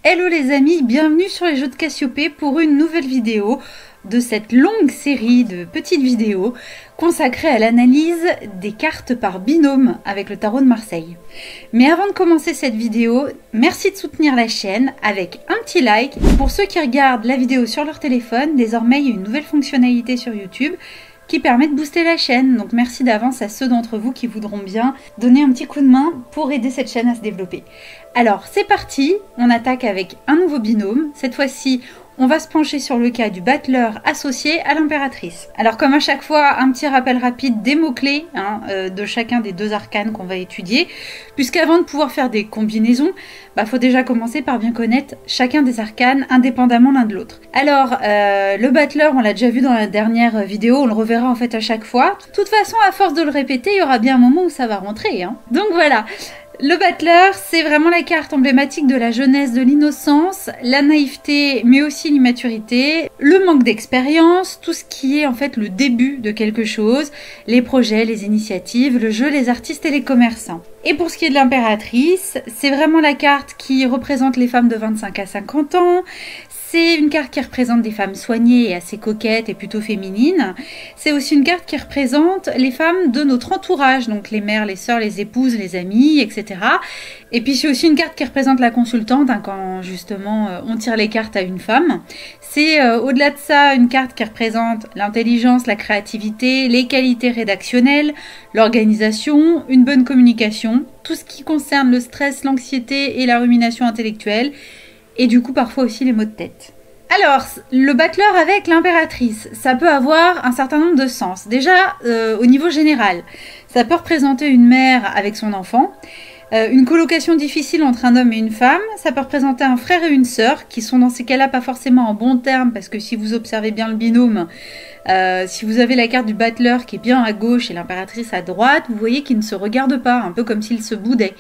Hello les amis, bienvenue sur les jeux de Cassiopée pour une nouvelle vidéo de cette longue série de petites vidéos consacrées à l'analyse des cartes par binôme avec le tarot de Marseille. Mais avant de commencer cette vidéo, merci de soutenir la chaîne avec un petit like. Pour ceux qui regardent la vidéo sur leur téléphone, désormais il y a une nouvelle fonctionnalité sur YouTube qui permet de booster la chaîne. Donc merci d'avance à ceux d'entre vous qui voudront bien donner un petit coup de main pour aider cette chaîne à se développer. Alors c'est parti, on attaque avec un nouveau binôme. Cette fois-ci, on va se pencher sur le cas du battleur associé à l'impératrice. Alors comme à chaque fois, un petit rappel rapide des mots-clés de chacun des deux arcanes qu'on va étudier, puisqu'avant de pouvoir faire des combinaisons, faut déjà commencer par bien connaître chacun des arcanes indépendamment l'un de l'autre. Alors, le battleur, on l'a déjà vu dans la dernière vidéo, on le reverra en fait à chaque fois. De toute façon, à force de le répéter, il y aura bien un moment où ça va rentrer. Donc voilà. Le battleur, c'est vraiment la carte emblématique de la jeunesse, de l'innocence, la naïveté, mais aussi l'immaturité, le manque d'expérience, tout ce qui est en fait le début de quelque chose, les projets, les initiatives, le jeu, les artistes et les commerçants. Et pour ce qui est de l'impératrice, c'est vraiment la carte qui représente les femmes de 25 à 50 ans. C'est une carte qui représente des femmes soignées et assez coquettes et plutôt féminines. C'est aussi une carte qui représente les femmes de notre entourage, donc les mères, les sœurs, les épouses, les amies, etc. Et puis c'est aussi une carte qui représente la consultante, quand justement on tire les cartes à une femme. C'est au-delà de ça une carte qui représente l'intelligence, la créativité, les qualités rédactionnelles, l'organisation, une bonne communication, tout ce qui concerne le stress, l'anxiété et la rumination intellectuelle. Et du coup, parfois aussi les maux de tête. Alors, le battleur avec l'impératrice, ça peut avoir un certain nombre de sens. Déjà, au niveau général, ça peut représenter une mère avec son enfant, une colocation difficile entre un homme et une femme, ça peut représenter un frère et une sœur, qui sont dans ces cas-là pas forcément en bons termes, parce que si vous observez bien le binôme, si vous avez la carte du battleur qui est bien à gauche et l'impératrice à droite, vous voyez qu'ils ne se regardent pas, un peu comme s'ils se boudaient.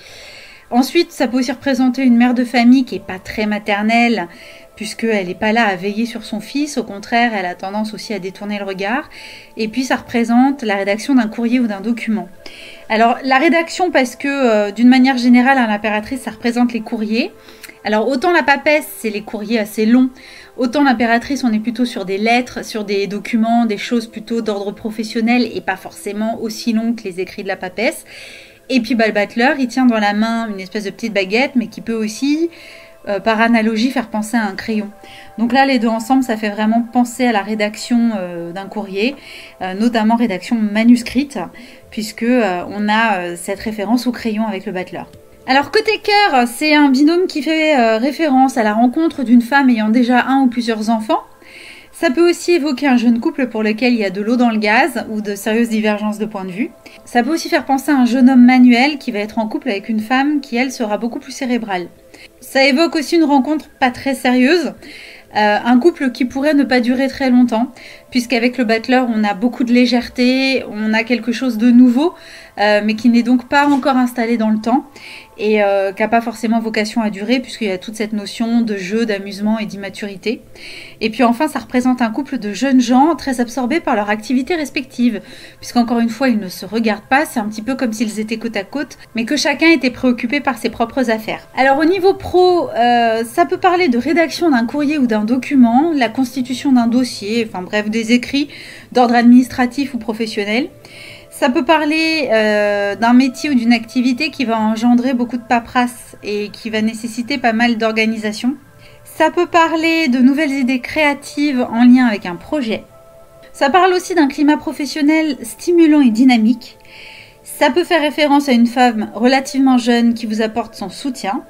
Ensuite, ça peut aussi représenter une mère de famille qui n'est pas très maternelle, puisqu'elle n'est pas là à veiller sur son fils. Au contraire, elle a tendance aussi à détourner le regard. Et puis, ça représente la rédaction d'un courrier ou d'un document. Alors, la rédaction, parce que d'une manière générale, à l'impératrice, ça représente les courriers. Alors, autant la papesse, c'est les courriers assez longs, autant l'impératrice, on est plutôt sur des lettres, sur des documents, des choses plutôt d'ordre professionnel et pas forcément aussi longs que les écrits de la papesse. Et puis le battleur, il tient dans la main une espèce de petite baguette, mais qui peut aussi, par analogie, faire penser à un crayon. Donc là, les deux ensemble, ça fait vraiment penser à la rédaction d'un courrier, notamment rédaction manuscrite, puisque on a cette référence au crayon avec le battleur. Alors côté cœur, c'est un binôme qui fait référence à la rencontre d'une femme ayant déjà un ou plusieurs enfants. Ça peut aussi évoquer un jeune couple pour lequel il y a de l'eau dans le gaz ou de sérieuses divergences de point de vue. Ça peut aussi faire penser à un jeune homme manuel qui va être en couple avec une femme qui, elle, sera beaucoup plus cérébrale. Ça évoque aussi une rencontre pas très sérieuse, un couple qui pourrait ne pas durer très longtemps, puisqu'avec le battleur, on a beaucoup de légèreté, on a quelque chose de nouveau, mais qui n'est donc pas encore installé dans le temps, et qui n'a pas forcément vocation à durer, puisqu'il y a toute cette notion de jeu, d'amusement et d'immaturité. Et puis enfin, ça représente un couple de jeunes gens très absorbés par leur activité respective, puisqu'encore une fois, ils ne se regardent pas, c'est un petit peu comme s'ils étaient côte à côte, mais que chacun était préoccupé par ses propres affaires. Alors au niveau pro, ça peut parler de rédaction d'un courrier ou d'un document, la constitution d'un dossier, enfin bref, des écrits d'ordre administratif ou professionnel. Ça peut parler d'un métier ou d'une activité qui va engendrer beaucoup de paperasse et qui va nécessiter pas mal d'organisation. Ça peut parler de nouvelles idées créatives en lien avec un projet. Ça parle aussi d'un climat professionnel stimulant et dynamique. Ça peut faire référence à une femme relativement jeune qui vous apporte son soutien.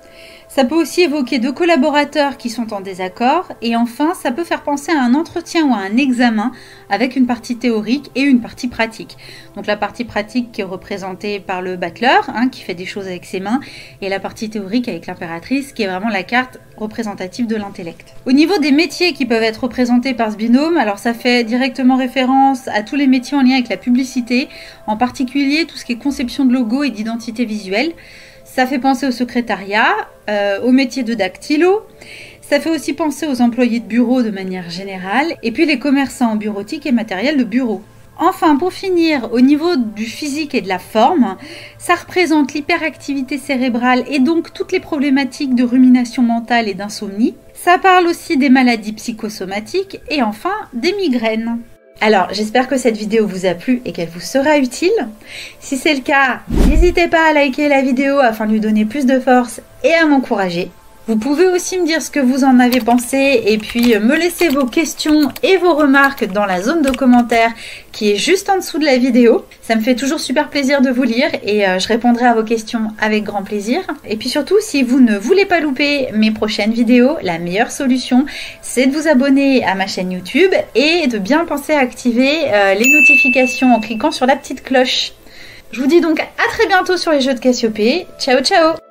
Ça peut aussi évoquer deux collaborateurs qui sont en désaccord. Et enfin, ça peut faire penser à un entretien ou à un examen avec une partie théorique et une partie pratique. Donc la partie pratique qui est représentée par le battleur, qui fait des choses avec ses mains, et la partie théorique avec l'impératrice, qui est vraiment la carte représentative de l'intellect. Au niveau des métiers qui peuvent être représentés par ce binôme, alors ça fait directement référence à tous les métiers en lien avec la publicité, en particulier tout ce qui est conception de logo et d'identité visuelle. Ça fait penser au secrétariat, au métier de dactylo. Ça fait aussi penser aux employés de bureau de manière générale. Et puis les commerçants en bureautique et matériel de bureau. Enfin, pour finir, au niveau du physique et de la forme, ça représente l'hyperactivité cérébrale et donc toutes les problématiques de rumination mentale et d'insomnie. Ça parle aussi des maladies psychosomatiques et enfin des migraines. Alors, j'espère que cette vidéo vous a plu et qu'elle vous sera utile. Si c'est le cas, n'hésitez pas à liker la vidéo afin de lui donner plus de force et à m'encourager. Vous pouvez aussi me dire ce que vous en avez pensé et puis me laisser vos questions et vos remarques dans la zone de commentaires qui est juste en dessous de la vidéo. Ça me fait toujours super plaisir de vous lire et je répondrai à vos questions avec grand plaisir. Et puis surtout, si vous ne voulez pas louper mes prochaines vidéos, la meilleure solution, c'est de vous abonner à ma chaîne YouTube et de bien penser à activer les notifications en cliquant sur la petite cloche. Je vous dis donc à très bientôt sur les jeux de Cassiopée. Ciao ciao!